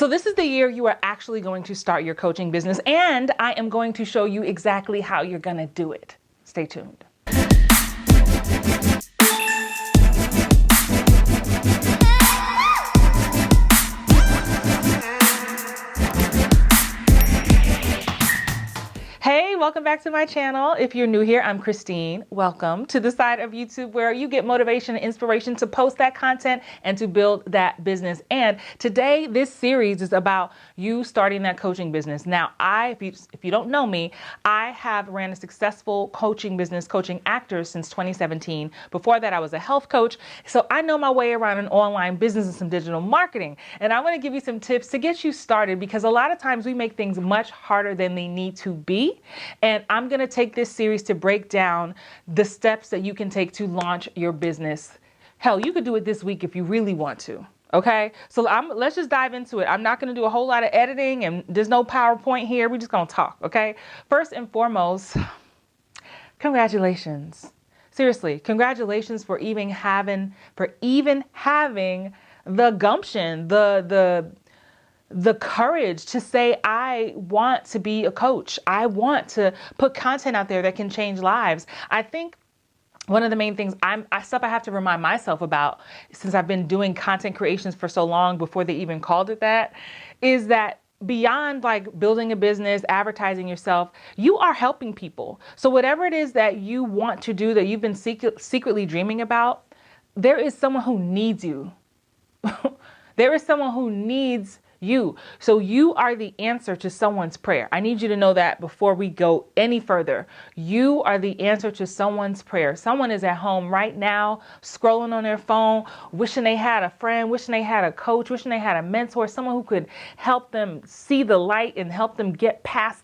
So this is the year you are actually going to start your coaching business, and I am going to show you exactly how you're going to do it. Stay tuned. Hey, welcome back to my channel. If you're new here, I'm Christine. Welcome to the side of YouTube where you get motivation and inspiration to post that content and to build that business. And today, this series is about you starting that coaching business. Now, if you don't know me, I have ran a successful coaching business, coaching actors since 2017. Before that, I was a health coach. So I know my way around an online business and some digital marketing. And I want to give you some tips to get you started, because a lot of times we make things much harder than they need to be. And I'm going to take this series to break down the steps that you can take to launch your business. Hell, you could do it this week if you really want to. Okay, so let's just dive into it. I'm not going to do a whole lot of editing, and there's no PowerPoint here. We're just going to talk. Okay, first and foremost, congratulations. Seriously, congratulations for even having the gumption, the courage to say, I want to be a coach. I want to put content out there that can change lives. I think one of the main things I have to remind myself about, since I've been doing content creations for so long before they even called it that, is that beyond like building a business, advertising yourself, you are helping people. So whatever it is that you want to do, that you've been secretly dreaming about, there is someone who needs you. There is someone who needs you. So you are the answer to someone's prayer. I need you to know that before we go any further. You are the answer to someone's prayer. Someone is at home right now, scrolling on their phone, wishing they had a friend, wishing they had a coach, wishing they had a mentor, someone who could help them see the light and help them get past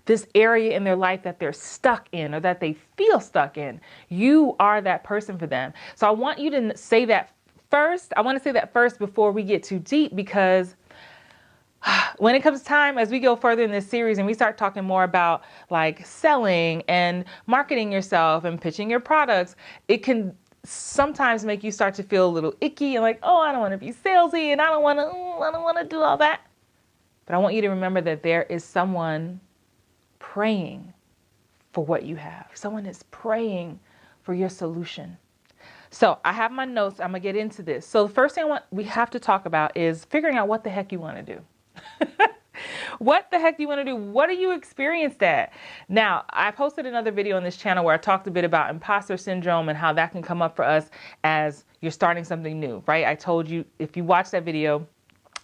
this area in their life that they're stuck in, or that they feel stuck in. You are that person for them. So I want you to say that first. I want to say that first before we get too deep, because when it comes time, as we go further in this series and we start talking more about like selling and marketing yourself and pitching your products, it can sometimes make you start to feel a little icky and like, oh, I don't want to be salesy and I don't want to do all that. But I want you to remember that there is someone praying for what you have. Someone is praying for your solution. So I have my notes. I'm going to get into this. So the first thing we have to talk about is figuring out what the heck you want to do. What the heck do you want to do? What do you experienced at? Now, I posted another video on this channel where I talked a bit about imposter syndrome and how that can come up for us as you're starting something new, right? I told you, if you watch that video,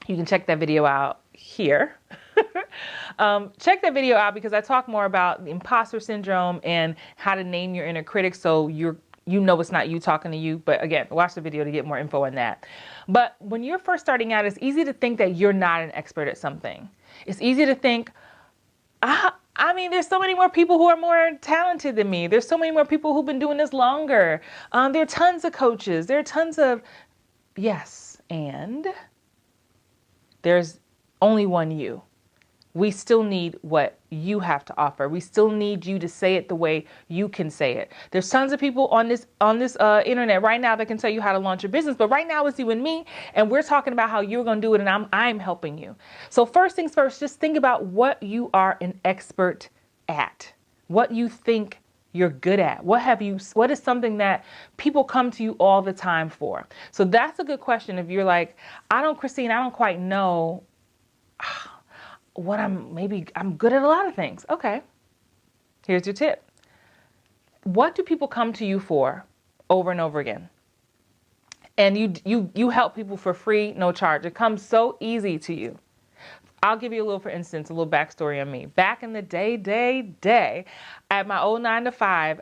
you can check that video out here. Check that video out, because I talk more about the imposter syndrome and how to name your inner critic, so you know it's not you talking to you. But again, watch the video to get more info on that. But when you're first starting out, it's easy to think that you're not an expert at something. It's easy to think, there's so many more people who are more talented than me. There's so many more people who've been doing this longer. There are tons of coaches. There are tons of, yes, and there's only one you. We still need what you have to offer. We still need you to say it the way you can say it. There's tons of people on this internet right now that can tell you how to launch your business. But right now it's you and me, and we're talking about how you're going to do it, and I'm helping you. So first things first, just think about what you are an expert at, what you think you're good at. What is something that people come to you all the time for? So that's a good question. If you're like, Christine, I don't quite know I'm good at a lot of things. Okay. Here's your tip. What do people come to you for over and over again? And you help people for free, no charge. It comes so easy to you. I'll give you a little backstory on me. Back in the day, at my old 9-to-5,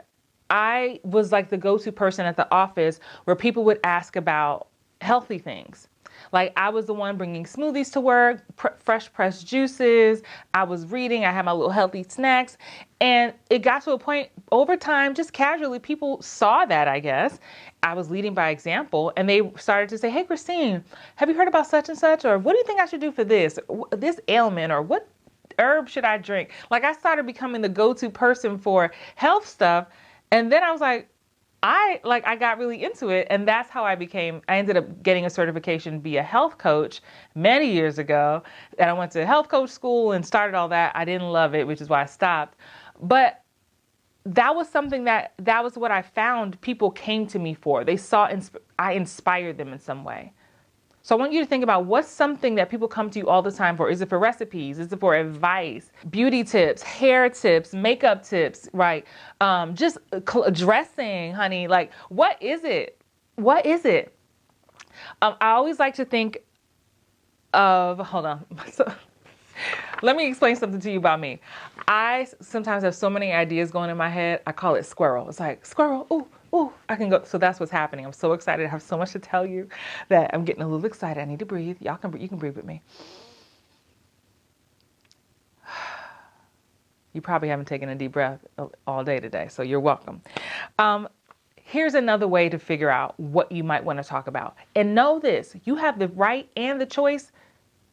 I was like the go-to person at the office where people would ask about healthy things. Like, I was the one bringing smoothies to work, fresh pressed juices. I was reading. I had my little healthy snacks. And it got to a point over time, just casually, people saw that, I guess. I was leading by example, and they started to say, hey, Christine, have you heard about such and such? Or what do you think I should do for this ailment? Or what herb should I drink? Like, I started becoming the go-to person for health stuff. And then I was like, I got really into it, and that's how I ended up getting a certification to be a health coach many years ago. And I went to health coach school and started all that. I didn't love it, which is why I stopped. But that was something that was what I found people came to me for. They saw I inspired them in some way. So I want you to think about what's something that people come to you all the time for. Is it for recipes? Is it for advice, beauty tips, hair tips, makeup tips, right? Just dressing, honey. Like, what is it? What is it? I always like to think of, hold on. So, let me explain something to you about me. I sometimes have so many ideas going in my head. I call it squirrel. It's like, squirrel, ooh, I can go. So that's what's happening. I'm so excited. I have so much to tell you that I'm getting a little excited. I need to breathe. You can breathe with me. You probably haven't taken a deep breath all day today, so you're welcome. Here's another way to figure out what you might want to talk about. And know this, you have the right and the choice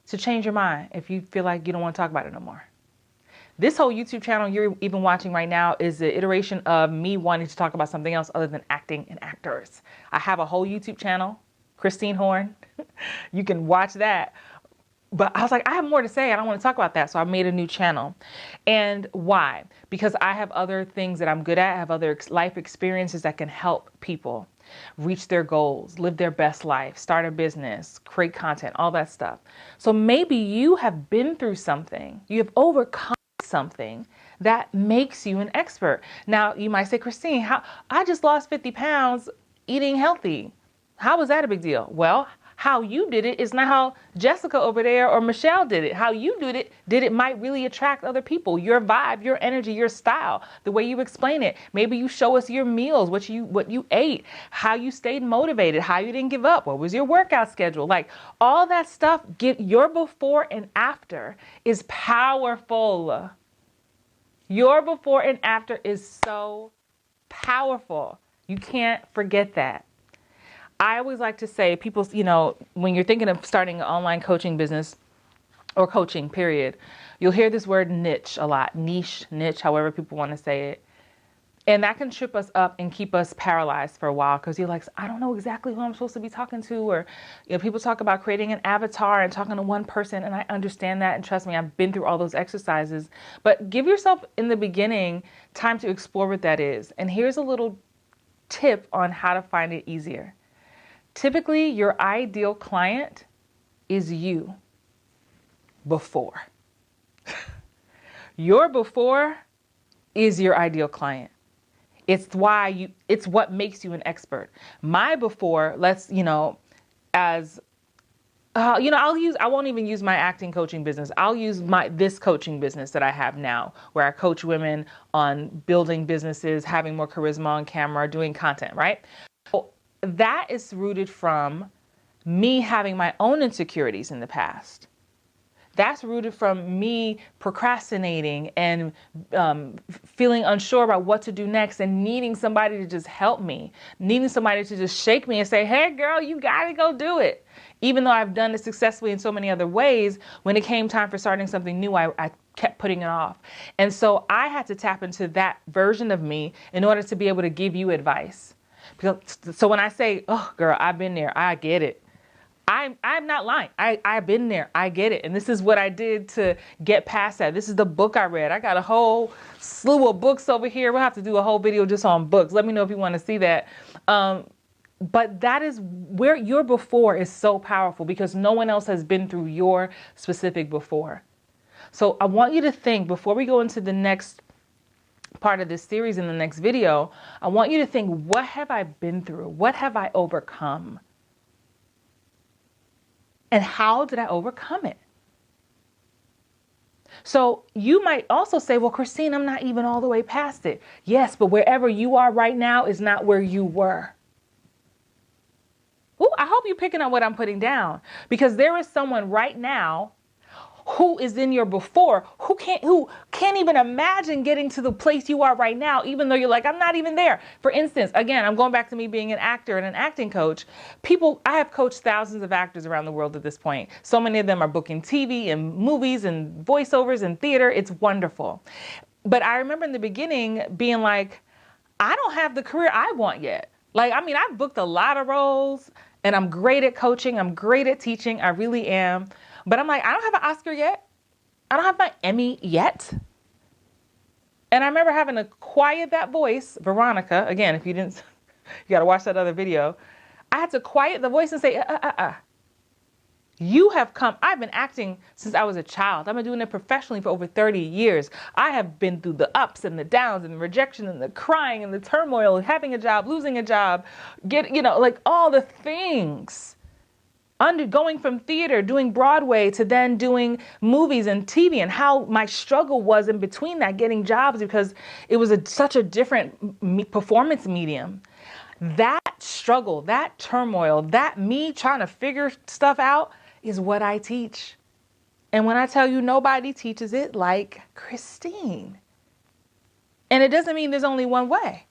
to change your mind if you feel like you don't want to talk about it no more. This whole YouTube channel you're even watching right now is the iteration of me wanting to talk about something else other than acting and actors. I have a whole YouTube channel, Christine Horn. You can watch that. But I was like, I have more to say. I don't want to talk about that. So I made a new channel. And why? Because I have other things that I'm good at. I have other life experiences that can help people reach their goals, live their best life, start a business, create content, all that stuff. So maybe you have been through something. You have overcome something that makes you an expert. Now, you might say, Christine, I just lost 50 pounds eating healthy. How was that a big deal? Well, how you did it is not how Jessica over there or Michelle did it. How you did it might really attract other people. Your vibe, your energy, your style, the way you explain it. Maybe you show us your meals, what you ate, how you stayed motivated, how you didn't give up, what was your workout schedule. Like all that stuff, get your before and after is powerful. Your before and after is so powerful. You can't forget that. I always like to say, people, when you're thinking of starting an online coaching business or coaching, period, you'll hear this word niche a lot. Niche, however people want to say it. And that can trip us up and keep us paralyzed for a while because you're like, I don't know exactly who I'm supposed to be talking to. Or, people talk about creating an avatar and talking to one person. And I understand that. And trust me, I've been through all those exercises. But give yourself in the beginning time to explore what that is. And here's a little tip on how to find it easier. Typically, your ideal client is you before. Your before is your ideal client. It's what makes you an expert. My before, I won't even use my acting coaching business. I'll use this coaching business that I have now, where I coach women on building businesses, having more charisma on camera, doing content, right? That is rooted from me having my own insecurities in the past. That's rooted from me procrastinating and feeling unsure about what to do next and needing somebody to just help me, needing somebody to just shake me and say, hey, girl, you got to go do it. Even though I've done it successfully in so many other ways, when it came time for starting something new, I kept putting it off. And so I had to tap into that version of me in order to be able to give you advice. So when I say, oh, girl, I've been there, I get it. I'm not lying. I've been there. I get it. And this is what I did to get past that. This is the book I read. I got a whole slew of books over here. We'll have to do a whole video just on books. Let me know if you want to see that. But that is where your before is so powerful because no one else has been through your specific before. So I want you to think before we go into the next part of this series in the next video, I want you to think, what have I been through? What have I overcome? And how did I overcome it? So you might also say, well, Christine, I'm not even all the way past it. Yes, but wherever you are right now is not where you were. Ooh, I hope you're picking up what I'm putting down because there is someone right now who is in your before, who can't even imagine getting to the place you are right now, even though you're like, I'm not even there. For instance, again, I'm going back to me being an actor and an acting coach. I have coached thousands of actors around the world at this point. So many of them are booking TV and movies and voiceovers and theater. It's wonderful. But I remember in the beginning being like, I don't have the career I want yet. Like, I mean, I've booked a lot of roles and I'm great at coaching. I'm great at teaching. I really am. But I'm like, I don't have an Oscar yet. I don't have my Emmy yet. And I remember having to quiet that voice, Veronica, again, if you didn't, you got to watch that other video. I had to quiet the voice and say, You have come, I've been acting since I was a child. I've been doing it professionally for over 30 years. I have been through the ups and the downs and the rejection and the crying and the turmoil and having a job, losing a job, like all the things. Going from theater, doing Broadway to then doing movies and TV, and how my struggle was in between that, getting jobs, because it was such a different performance medium. That struggle, that turmoil, that me trying to figure stuff out is what I teach. And when I tell you nobody teaches it like Christine. And it doesn't mean there's only one way.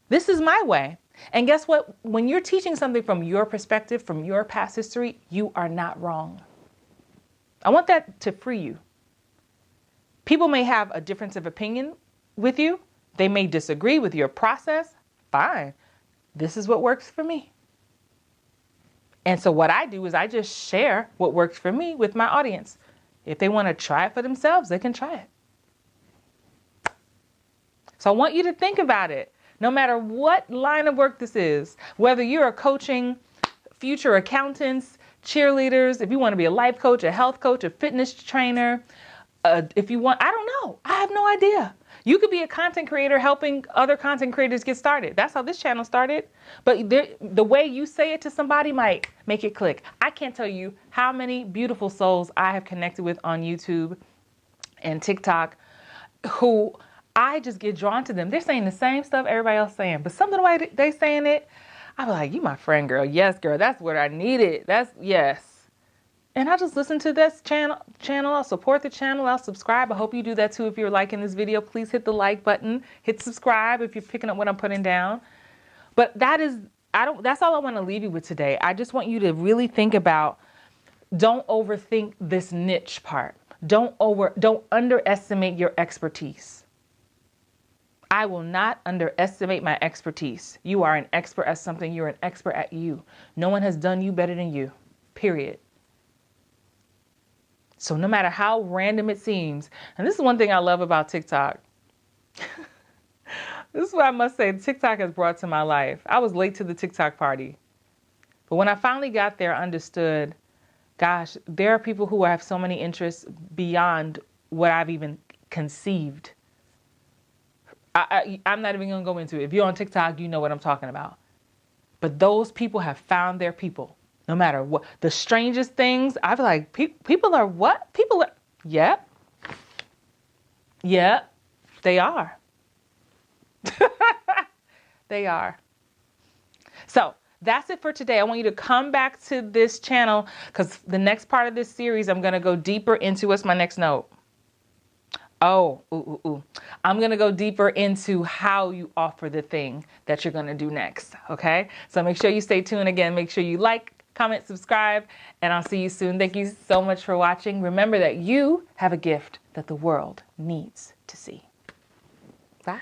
This is my way. And guess what? When you're teaching something from your perspective, from your past history, you are not wrong. I want that to free you. People may have a difference of opinion with you. They may disagree with your process. Fine. This is what works for me. And so what I do is I just share what works for me with my audience. If they want to try it for themselves, they can try it. So I want you to think about it. No matter what line of work this is, whether you're coaching future accountants, cheerleaders, if you want to be a life coach, a health coach, a fitness trainer, if you want, I don't know. I have no idea. You could be a content creator helping other content creators get started. That's how this channel started. But the way you say it to somebody might make it click. I can't tell you how many beautiful souls I have connected with on YouTube and TikTok who I just get drawn to them. They're saying the same stuff everybody else saying, but something the way they saying it, I'm like, you my friend, girl. Yes, girl. That's what I needed. Yes. And I just listen to this channel. I'll support the channel. I'll subscribe. I hope you do that too. If you're liking this video, please hit the like button. Hit subscribe if you're picking up what I'm putting down. But that's all I want to leave you with today. I just want you to really think about, don't overthink this niche part. Don't underestimate your expertise. I will not underestimate my expertise. You are an expert at something. You're an expert at you. No one has done you better than you, period. So no matter how random it seems, and this is one thing I love about TikTok. This is what I must say, TikTok has brought to my life. I was late to the TikTok party. But when I finally got there, I understood, gosh, there are people who have so many interests beyond what I've even conceived. I'm not even going to go into it. If you're on TikTok, you know what I'm talking about. But those people have found their people. No matter what. The strangest things, I'd be like, people are what? People are, yep. Yep, they are. They are. So that's it for today. I want you to come back to this channel because the next part of this series, I'm going to go deeper into what's my next note. I'm going to go deeper into how you offer the thing that you're going to do next. Okay. So make sure you stay tuned again. Make sure you like, comment, subscribe, and I'll see you soon. Thank you so much for watching. Remember that you have a gift that the world needs to see. Bye.